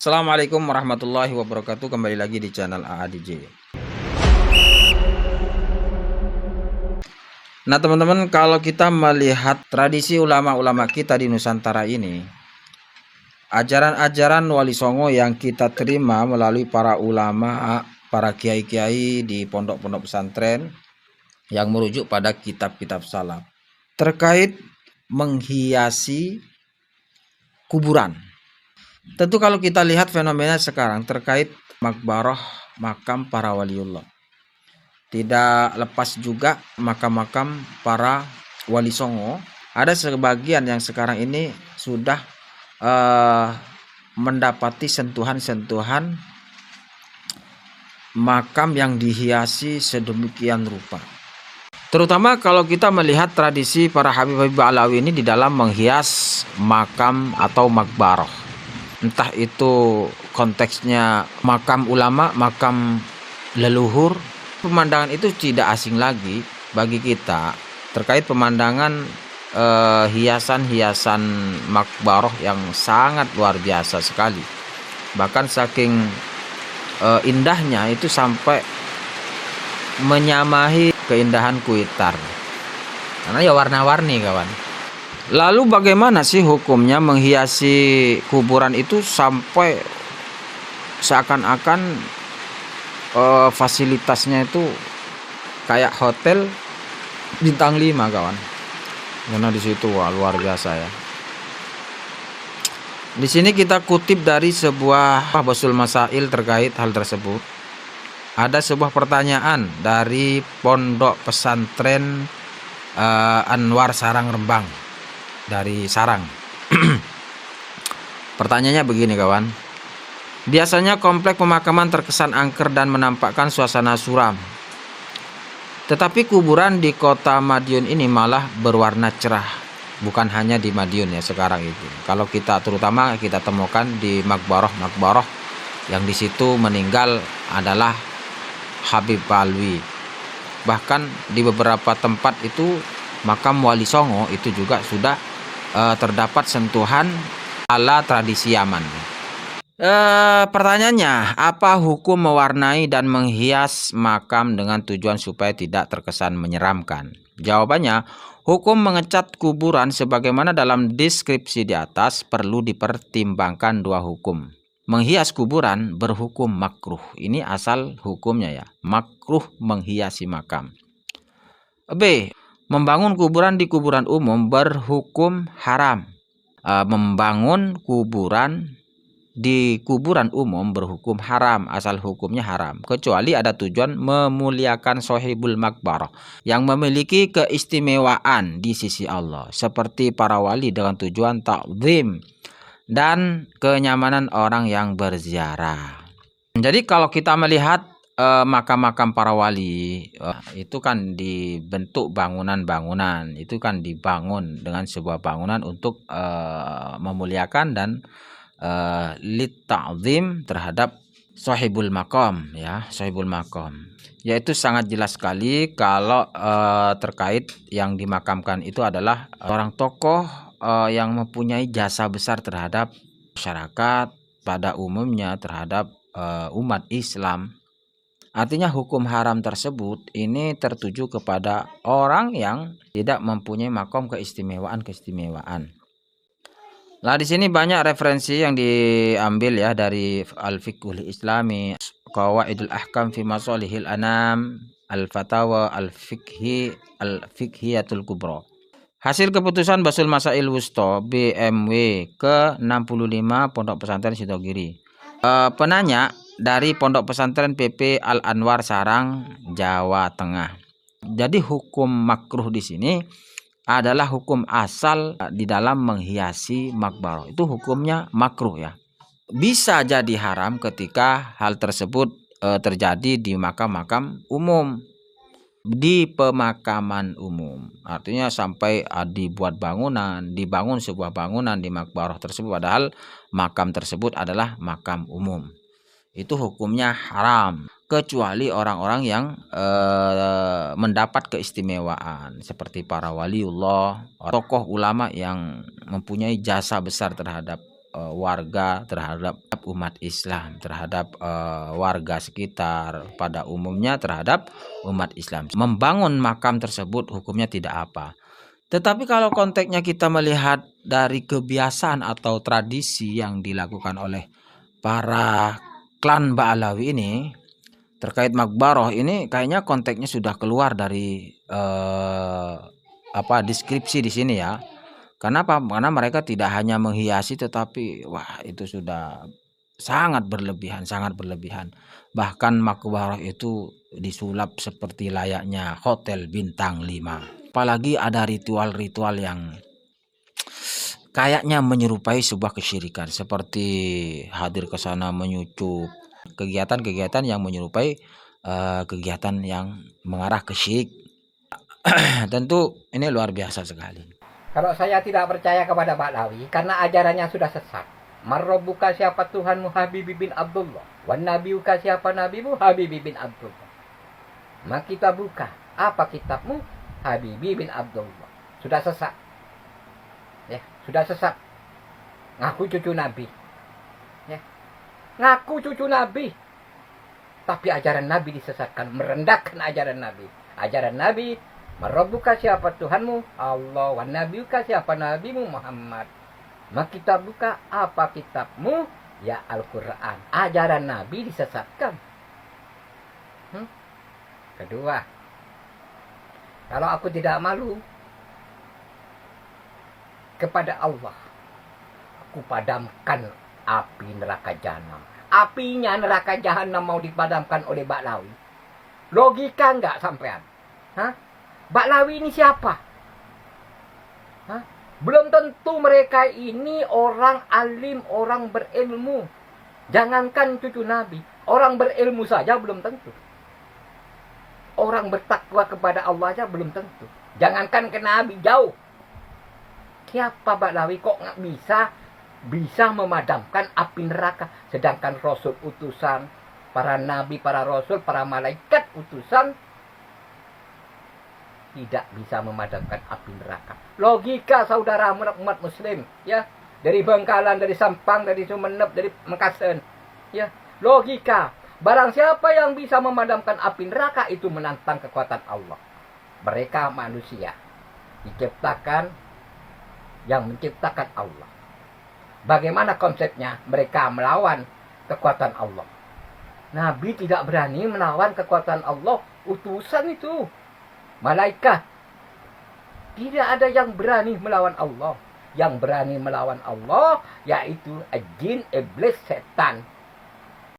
Assalamualaikum warahmatullahi wabarakatuh. Kembali lagi di channel AADJ. Nah teman-teman, kalau kita melihat tradisi ulama-ulama kita di Nusantara ini, ajaran-ajaran Wali Songo yang kita terima melalui para ulama, para kiai-kiai di pondok-pondok pesantren yang merujuk pada kitab-kitab salaf terkait menghiasi kuburan. Tentu kalau kita lihat fenomena sekarang terkait makbarah makam para waliullah, tidak lepas juga makam-makam para wali songo. Ada sebagian yang sekarang ini sudah mendapati sentuhan-sentuhan makam yang dihiasi sedemikian rupa. Terutama kalau kita melihat tradisi para Habib-Habib Alawi ini di dalam menghias makam atau makbarah. Entah itu konteksnya makam ulama, makam leluhur, pemandangan itu tidak asing lagi bagi kita terkait pemandangan hiasan-hiasan makbarah yang sangat luar biasa sekali. Bahkan saking indahnya itu sampai menyamahi keindahan kuitar, karena ya warna-warni kawan. Lalu bagaimana sih hukumnya menghiasi kuburan itu sampai seakan-akan fasilitasnya itu kayak hotel bintang 5 kawan. Karena di situ wah, luar biasa ya. Di sini kita kutip dari sebuah Basul Masail terkait hal tersebut. Ada sebuah pertanyaan dari pondok pesantren Anwar Sarang Rembang dari Sarang. Pertanyaannya begini kawan. Biasanya komplek pemakaman terkesan angker dan menampakkan suasana suram. Tetapi kuburan di kota Madiun ini malah berwarna cerah. Bukan hanya di Madiun ya sekarang itu. Kalau kita terutama kita temukan di makbarah yang di situ meninggal adalah Habib Alwi. Bahkan di beberapa tempat itu makam Wali Songo itu juga sudah terdapat sentuhan ala tradisi Yaman. Pertanyaannya, apa hukum mewarnai dan menghias makam dengan tujuan supaya tidak terkesan menyeramkan? Jawabannya, hukum mengecat kuburan sebagaimana dalam deskripsi di atas perlu dipertimbangkan dua hukum. Menghias kuburan berhukum makruh. Ini asal hukumnya ya. Makruh menghiasi makam. B. Membangun kuburan di kuburan umum berhukum haram. Membangun kuburan di kuburan umum berhukum haram, asal hukumnya haram, kecuali ada tujuan memuliakan sohibul makbarah yang memiliki keistimewaan di sisi Allah, seperti para wali dengan tujuan ta'zim dan kenyamanan orang yang berziarah. Jadi kalau kita melihat makam-makam para wali itu kan dibentuk bangunan-bangunan, itu kan dibangun dengan sebuah bangunan untuk memuliakan dan lit ta'zim terhadap sahibul maqam ya, sahibul maqam. Yaitu sangat jelas sekali kalau terkait yang dimakamkan itu adalah orang tokoh yang mempunyai jasa besar terhadap masyarakat pada umumnya, terhadap umat Islam. Artinya hukum haram tersebut ini tertuju kepada orang yang tidak mempunyai makom keistimewaan. Nah, di sini banyak referensi yang diambil ya dari Al-Fiqhul Islami, Qawaidul Ahkam fi Masalihil Anam, Al-Fatawa Al-Fiqhiyatul Kubra. Hasil keputusan Basul Masail Wusto BMW ke-65 Pondok Pesantren Sidogiri. Penanya dari Pondok Pesantren PP Al-Anwar Sarang, Jawa Tengah. Jadi hukum makruh di sini adalah hukum asal di dalam menghiasi makbarah. Itu hukumnya makruh ya. Bisa jadi haram ketika hal tersebut terjadi di makam-makam umum, di pemakaman umum. Artinya sampai dibuat bangunan, dibangun sebuah bangunan di makbarah tersebut padahal makam tersebut adalah makam umum. Itu hukumnya haram, kecuali orang-orang yang mendapat keistimewaan seperti para waliullah, tokoh ulama yang mempunyai jasa besar terhadap warga terhadap umat Islam, terhadap warga sekitar, pada umumnya terhadap umat Islam. Membangun makam tersebut hukumnya tidak apa. Tetapi kalau konteksnya kita melihat dari kebiasaan atau tradisi yang dilakukan oleh para klan Ba'alawi ini terkait makbaroh ini, kayaknya konteksnya sudah keluar dari deskripsi di sini ya. Kenapa? Karena mereka tidak hanya menghiasi, tetapi wah itu sudah sangat berlebihan, sangat berlebihan. Bahkan makbaroh itu disulap seperti layaknya hotel bintang 5. Apalagi ada ritual-ritual yang kayaknya menyerupai sebuah kesyirikan, seperti hadir ke sana menyucup, kegiatan-kegiatan yang menyerupai kegiatan yang mengarah ke syirik. Tentu ini luar biasa sekali. Kalau saya tidak percaya kepada Ba'alawi karena ajarannya sudah sesat. Marrobuka siapa Tuhanmu Habibi bin Abdullah. Wan nabiuka siapa nabimu Habibi bin Abdullah. Maka kita buka. Apa kitabmu? Habibi bin Abdullah. Sudah sesat. Ya, sudah sesat. Ngaku cucu Nabi. Ya. Ngaku cucu Nabi. Tapi ajaran Nabi disesatkan, merendahkan ajaran Nabi. Ajaran Nabi, Marrobuka siapa Tuhanmu? Allah. Wan nabiuka siapa nabimu? Muhammad. Maka kita buka, apa kitabmu? Ya Al-Quran. Ajaran Nabi disesatkan. Kedua, kalau aku tidak malu kepada Allah, aku padamkan api neraka jahanam. Apinya neraka jahanam mau dipadamkan oleh Ba'alawi. Logika enggak sampean? Ba'alawi ini siapa? Belum tentu mereka ini orang alim, orang berilmu. Jangankan cucu Nabi, orang berilmu saja belum tentu. Orang bertakwa kepada Allah saja belum tentu. Jangankan ke Nabi, jauh. Siapa Ba'alawi kok nggak bisa memadamkan api neraka? Sedangkan Rasul utusan, para Nabi, para Rasul, para malaikat utusan tidak bisa memadamkan api neraka. Logika saudara umat muslim, ya. Dari Bengkalan, dari Sampang, dari Sumeneb, dari Mekasen, ya. Logika. Barang siapa yang bisa memadamkan api neraka itu menantang kekuatan Allah. Mereka manusia diciptakan yang menciptakan Allah. Bagaimana konsepnya? Mereka melawan kekuatan Allah. Nabi tidak berani melawan kekuatan Allah. Utusan itu malaikat. Tidak ada yang berani melawan Allah. Yang berani melawan Allah yaitu jin, iblis, setan.